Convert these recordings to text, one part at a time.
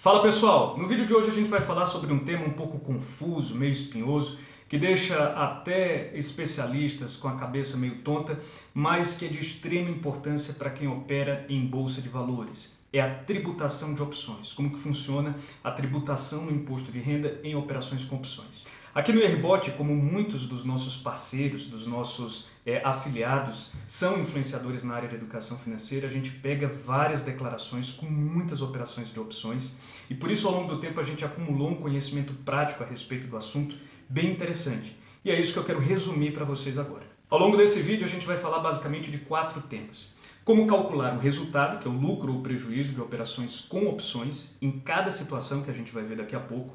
Fala pessoal, no vídeo de hoje a gente vai falar sobre um tema um pouco confuso, meio espinhoso, que deixa até especialistas com a cabeça meio tonta, mas que é de extrema importância para quem opera em bolsa de valores. É a tributação de opções, como que funciona a tributação no imposto de renda em operações com opções. Aqui no Airbot, como muitos dos nossos parceiros, dos nossos afiliados, são influenciadores na área de educação financeira, a gente pega várias declarações com muitas operações de opções e por isso ao longo do tempo a gente acumulou um conhecimento prático a respeito do assunto bem interessante. E é isso que eu quero resumir para vocês agora. Ao longo desse vídeo a gente vai falar basicamente de 4 temas. Como calcular o resultado, que é o lucro ou prejuízo de operações com opções, em cada situação que a gente vai ver daqui a pouco.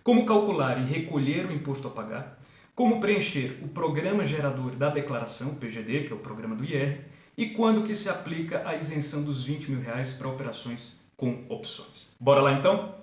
Como calcular e recolher o imposto a pagar, como preencher o programa gerador da declaração, o PGD, que é o programa do IR, e quando que se aplica a isenção dos R$20 mil para operações com opções. Bora lá então?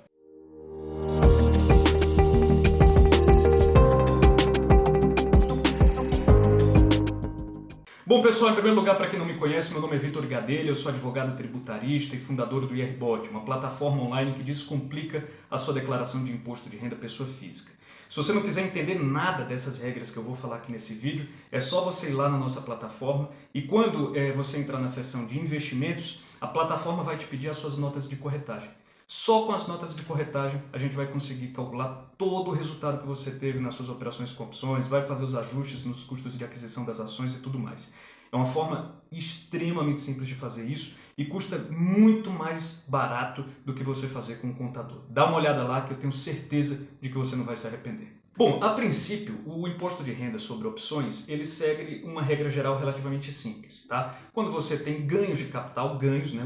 Bom pessoal, em primeiro lugar, para quem não me conhece, meu nome é Vitor Gadelha, eu sou advogado tributarista e fundador do IRBot, uma plataforma online que descomplica a sua declaração de imposto de renda pessoa física. Se você não quiser entender nada dessas regras que eu vou falar aqui nesse vídeo, é só você ir lá na nossa plataforma e quando você entrar na seção de investimentos, a plataforma vai te pedir as suas notas de corretagem. Só com as notas de corretagem a gente vai conseguir calcular todo o resultado que você teve nas suas operações com opções, vai fazer os ajustes nos custos de aquisição das ações e tudo mais. É uma forma extremamente simples de fazer isso e custa muito mais barato do que você fazer com um contador. Dá uma olhada lá que eu tenho certeza de que você não vai se arrepender. Bom, a princípio, o imposto de renda sobre opções, ele segue uma regra geral relativamente simples, tá? Quando você tem ganhos de capital,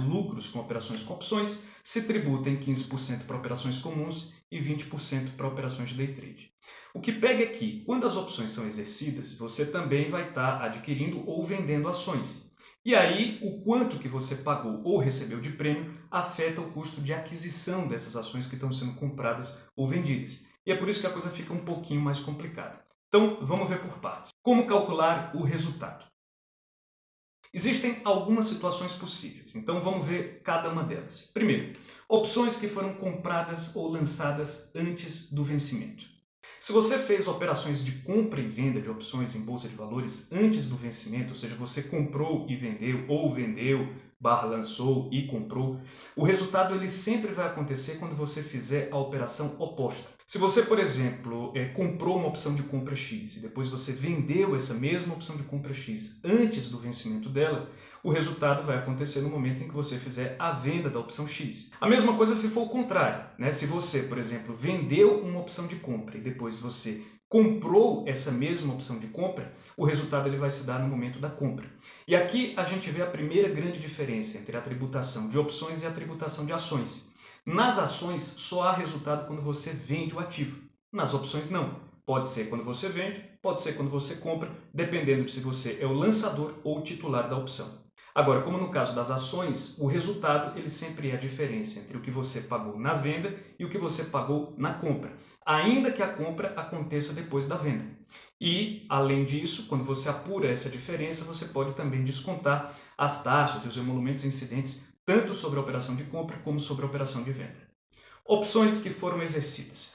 lucros com operações com opções, se tributa em 15% para operações comuns e 20% para operações de day trade. O que pega é que, quando as opções são exercidas, você também vai estar adquirindo ou vendendo ações. E aí, o quanto que você pagou ou recebeu de prêmio afeta o custo de aquisição dessas ações que estão sendo compradas ou vendidas. E é por isso que a coisa fica um pouquinho mais complicada. Então, vamos ver por partes. Como calcular o resultado? Existem algumas situações possíveis, então vamos ver cada uma delas. Primeiro, opções que foram compradas ou lançadas antes do vencimento. Se você fez operações de compra e venda de opções em bolsa de valores antes do vencimento, ou seja, você comprou e vendeu, ou vendeu, lançou e comprou, o resultado ele sempre vai acontecer quando você fizer a operação oposta. Se você, por exemplo, comprou uma opção de compra X e depois você vendeu essa mesma opção de compra X antes do vencimento dela, o resultado vai acontecer no momento em que você fizer a venda da opção X. A mesma coisa se for o contrário, né? Se você, por exemplo, vendeu uma opção de compra e depois você comprou essa mesma opção de compra, o resultado ele vai se dar no momento da compra. E aqui a gente vê a primeira grande diferença entre a tributação de opções e a tributação de ações. Nas ações só há resultado quando você vende o ativo. Nas opções não. Pode ser quando você vende, pode ser quando você compra, dependendo de se você é o lançador ou o titular da opção. Agora, como no caso das ações, o resultado ele sempre é a diferença entre o que você pagou na venda e o que você pagou na compra, ainda que a compra aconteça depois da venda. E, além disso, quando você apura essa diferença, você pode também descontar as taxas e os emolumentos incidentes tanto sobre a operação de compra como sobre a operação de venda. Opções que foram exercidas.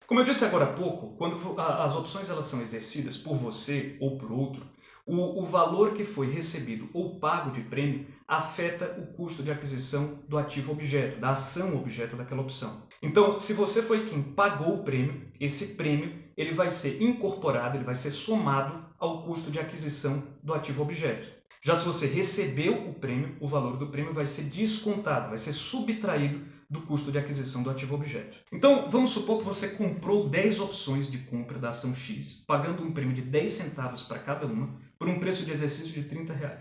Como eu disse agora há pouco, quando as opções elas são exercidas por você ou por outro, o valor que foi recebido ou pago de prêmio afeta o custo de aquisição do ativo objeto, da ação objeto daquela opção. Então, se você foi quem pagou o prêmio, esse prêmio ele vai ser incorporado, ele vai ser somado ao custo de aquisição do ativo objeto. Já se você recebeu o prêmio, o valor do prêmio vai ser descontado, vai ser subtraído do custo de aquisição do ativo objeto. Então, vamos supor que você comprou 10 opções de compra da ação X, pagando um prêmio de 10 centavos para cada uma, por um preço de exercício de R$30.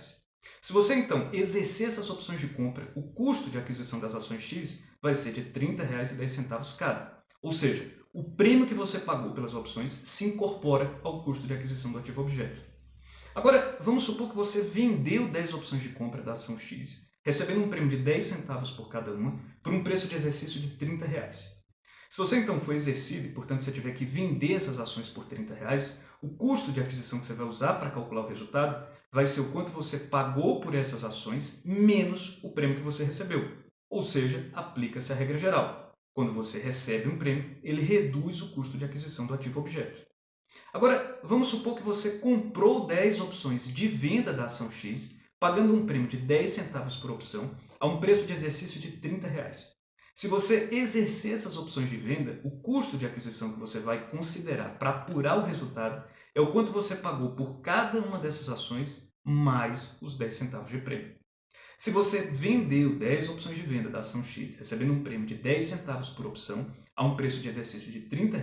Se você, então, exercer essas opções de compra, o custo de aquisição das ações X vai ser de R$30,10 cada. Ou seja, o prêmio que você pagou pelas opções se incorpora ao custo de aquisição do ativo objeto. Agora, vamos supor que você vendeu 10 opções de compra da ação X, recebendo um prêmio de 10 centavos por cada uma, por um preço de exercício de R$30. Se você então for exercido e, portanto, você tiver que vender essas ações por R$30, o custo de aquisição que você vai usar para calcular o resultado vai ser o quanto você pagou por essas ações menos o prêmio que você recebeu. ou seja, aplica-se a regra geral. Quando você recebe um prêmio, ele reduz o custo de aquisição do ativo objeto. Agora, vamos supor que você comprou 10 opções de venda da ação X, pagando um prêmio de 10 centavos por opção, a um preço de exercício de R$ 30. Se você exercer essas opções de venda, o custo de aquisição que você vai considerar para apurar o resultado é o quanto você pagou por cada uma dessas ações, mais os 10 centavos de prêmio. Se você vendeu 10 opções de venda da ação X, recebendo um prêmio de 10 centavos por opção, a um preço de exercício de R$ 30,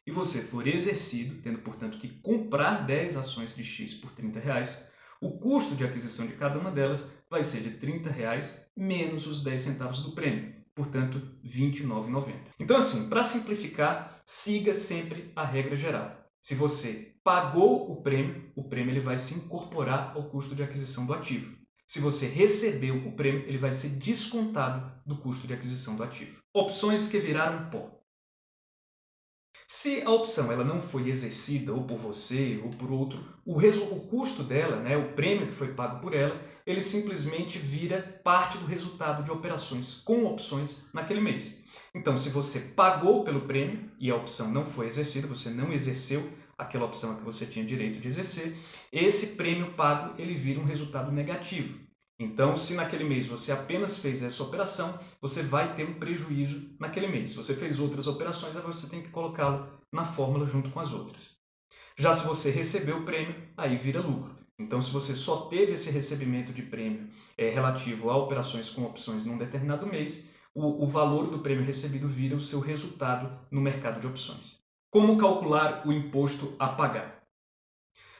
e você for exercido, tendo, portanto, que comprar 10 ações de X por R$ 30, o custo de aquisição de cada uma delas vai ser de R$ 30 menos os 10 centavos do prêmio, portanto, R$ 29,90. Então, assim, para simplificar, siga sempre a regra geral. Se você pagou o prêmio ele vai se incorporar ao custo de aquisição do ativo. Se você recebeu o prêmio, ele vai ser descontado do custo de aquisição do ativo. Opções que viraram pó. Se a opção ela não foi exercida ou por você ou por outro, o custo dela, o prêmio que foi pago por ela, ele simplesmente vira parte do resultado de operações com opções naquele mês. Então, se você pagou pelo prêmio e a opção não foi exercida, você não exerceu aquela opção que você tinha direito de exercer, esse prêmio pago ele vira um resultado negativo. Então, se naquele mês você apenas fez essa operação, você vai ter um prejuízo naquele mês. Se você fez outras operações, aí você tem que colocá-lo na fórmula junto com as outras. Já se você recebeu o prêmio, aí vira lucro. Então, se você só teve esse recebimento de prêmio relativo a operações com opções num determinado mês, o valor do prêmio recebido vira o seu resultado no mercado de opções. Como calcular o imposto a pagar?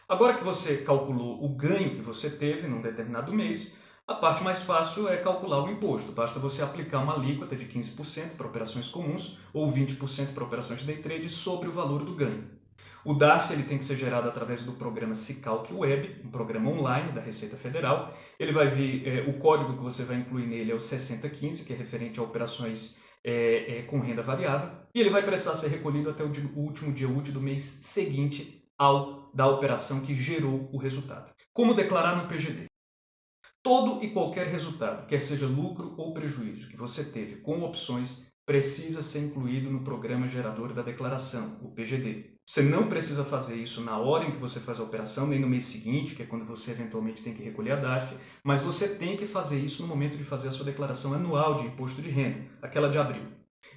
Agora que você calculou o ganho que você teve num determinado mês, a parte mais fácil é calcular o imposto. Basta você aplicar uma alíquota de 15% para operações comuns ou 20% para operações de day trade sobre o valor do ganho. O DARF ele tem que ser gerado através do programa Sicalc Web, um programa online da Receita Federal. Ele vai vir, o código que você vai incluir nele é o 6015, que é referente a operações com renda variável, e ele vai precisar ser recolhido até o último dia útil do mês seguinte ao da operação que gerou o resultado. Como declarar no PGD? Todo e qualquer resultado, quer seja lucro ou prejuízo, que você teve com opções, precisa ser incluído no programa gerador da declaração, o PGD. Você não precisa fazer isso na hora em que você faz a operação, nem no mês seguinte, que é quando você eventualmente tem que recolher a DARF, mas você tem que fazer isso no momento de fazer a sua declaração anual de imposto de renda, aquela de abril.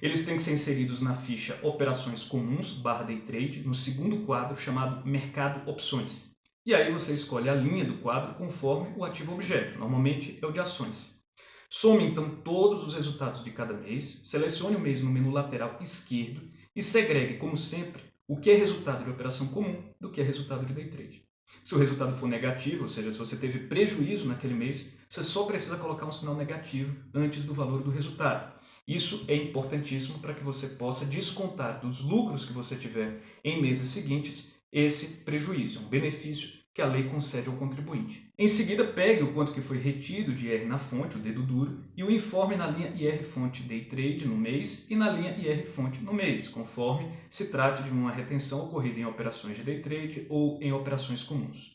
Eles têm que ser inseridos na ficha Operações Comuns /Day Trade, no segundo quadro chamado Mercado Opções. E aí você escolhe a linha do quadro conforme o ativo objeto, normalmente é o de ações. Some então todos os resultados de cada mês, selecione o mês no menu lateral esquerdo e segregue, como sempre, o que é resultado de operação comum do que é resultado de day trade. Se o resultado for negativo, ou seja, se você teve prejuízo naquele mês, você só precisa colocar um sinal negativo antes do valor do resultado. Isso é importantíssimo para que você possa descontar dos lucros que você tiver em meses seguintes esse prejuízo, um benefício que a lei concede ao contribuinte. Em seguida, pegue o quanto que foi retido de IR na fonte, o dedo duro, e o informe na linha IR fonte Day Trade no mês e na linha IR fonte no mês, conforme se trate de uma retenção ocorrida em operações de Day Trade ou em operações comuns.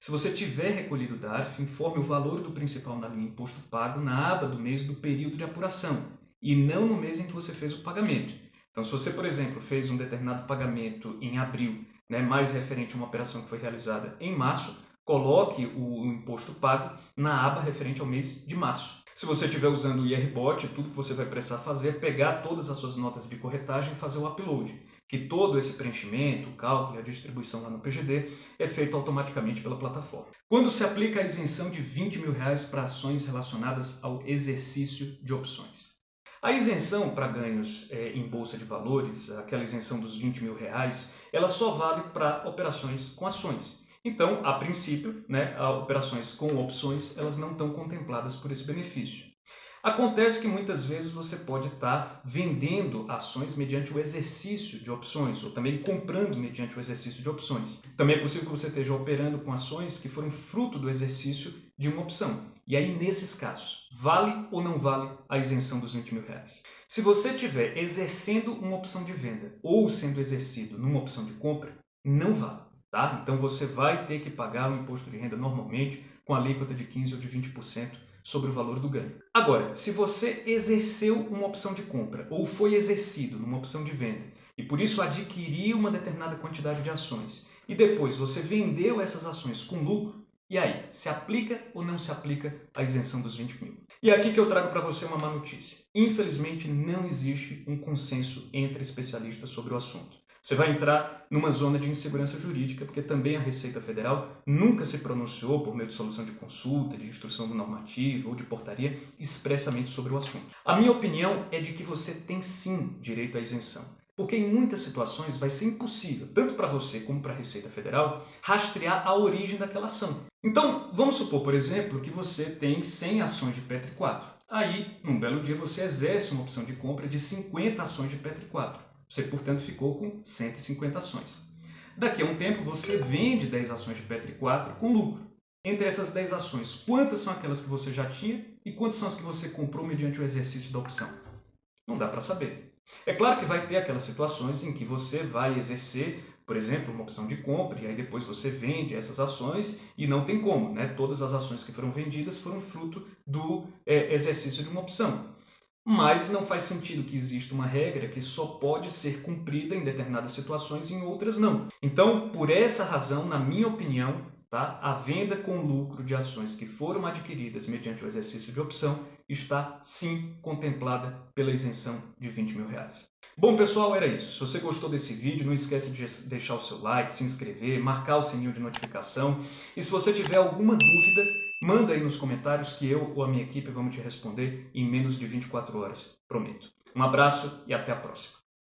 Se você tiver recolhido o DARF, informe o valor do principal na linha Imposto Pago na aba do mês do período de apuração, e não no mês em que você fez o pagamento. Então, se você, por exemplo, fez um determinado pagamento em abril, mais referente a uma operação que foi realizada em março, coloque o imposto pago na aba referente ao mês de março. Se você estiver usando o IRBot, tudo que você vai precisar fazer é pegar todas as suas notas de corretagem e fazer o upload, que todo esse preenchimento, o cálculo e a distribuição lá no PGD é feito automaticamente pela plataforma. Quando se aplica a isenção de R$20 mil para ações relacionadas ao exercício de opções? A isenção para ganhos em bolsa de valores, aquela isenção dos R$20 mil, ela só vale para operações com ações. Então, a princípio, operações com opções, elas não estão contempladas por esse benefício. Acontece que muitas vezes você pode estar vendendo ações mediante o exercício de opções, ou também comprando mediante o exercício de opções. Também é possível que você esteja operando com ações que foram fruto do exercício de uma opção. E aí, nesses casos, vale ou não vale a isenção dos R$20 mil? Se você estiver exercendo uma opção de venda ou sendo exercido numa opção de compra, não vale. Tá? Então você vai ter que pagar o imposto de renda normalmente com alíquota de 15% ou de 20% sobre o valor do ganho. Agora, se você exerceu uma opção de compra ou foi exercido numa opção de venda e por isso adquiriu uma determinada quantidade de ações e depois você vendeu essas ações com lucro, e aí, se aplica ou não se aplica a isenção dos 20 mil? E é aqui que eu trago para você uma má notícia. Infelizmente, não existe um consenso entre especialistas sobre o assunto. Você vai entrar numa zona de insegurança jurídica, porque também a Receita Federal nunca se pronunciou por meio de solução de consulta, de instrução normativa ou de portaria expressamente sobre o assunto. A minha opinião é de que você tem sim direito à isenção. Porque em muitas situações vai ser impossível, tanto para você como para a Receita Federal, rastrear a origem daquela ação. Então, vamos supor, por exemplo, que você tem 100 ações de Petri 4. Aí, num belo dia, você exerce uma opção de compra de 50 ações de Petri 4. Você, portanto, ficou com 150 ações. Daqui a um tempo, você vende 10 ações de Petri 4 com lucro. Entre essas 10 ações, quantas são aquelas que você já tinha e quantas são as que você comprou mediante o exercício da opção? Não dá para saber. É claro que vai ter aquelas situações em que você vai exercer, por exemplo, uma opção de compra e aí depois você vende essas ações e não tem como, né? Todas as ações que foram vendidas foram fruto do exercício de uma opção. Mas não faz sentido que exista uma regra que só pode ser cumprida em determinadas situações e em outras não. Então, por essa razão, na minha opinião, tá? A venda com lucro de ações que foram adquiridas mediante o exercício de opção está sim contemplada pela isenção de 20 mil reais. Bom pessoal, era isso. Se você gostou desse vídeo, não esquece de deixar o seu like, se inscrever, marcar o sininho de notificação. E se você tiver alguma dúvida, manda aí nos comentários que eu ou a minha equipe vamos te responder em menos de 24 horas. Prometo. Um abraço e até a próxima.